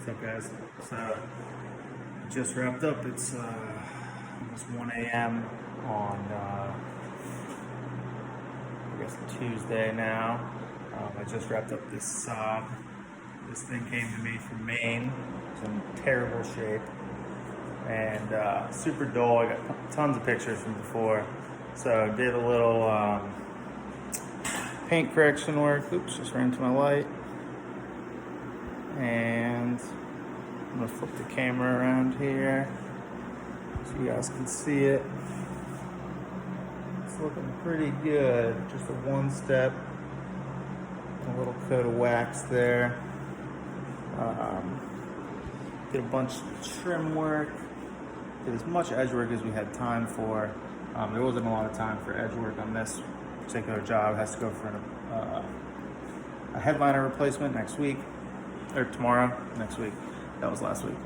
What's up, guys? So, just wrapped up. It's almost 1 a.m. on, I guess, Tuesday now. I just wrapped up this Saab. This thing came to me from Maine. It's in terrible shape and super dull. I got tons of pictures from before. So, did a little paint correction work. Oops, just ran into my light. And I'm gonna flip the camera around here so you guys can see it. It's looking pretty good. Just a one step, a little coat of wax there. Did a bunch of trim work. Did as much edge work as we had time for. There wasn't a lot of time for edge work on this particular job. It has to go for a headliner replacement next week. Or tomorrow, next week. That was last week.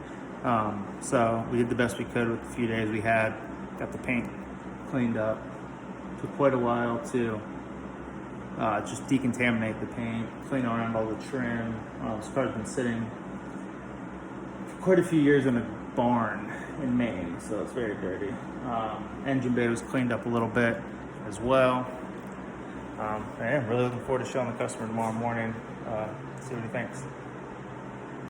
So we did the best we could with the few days we had. Got the paint cleaned up. Took quite a while to just decontaminate the paint, clean around all the trim. This car's been sitting for quite a few years in a barn in Maine, so it's very dirty. Engine bay was cleaned up a little bit as well. Yeah, I'm really looking forward to showing the customer tomorrow morning. See what he thinks.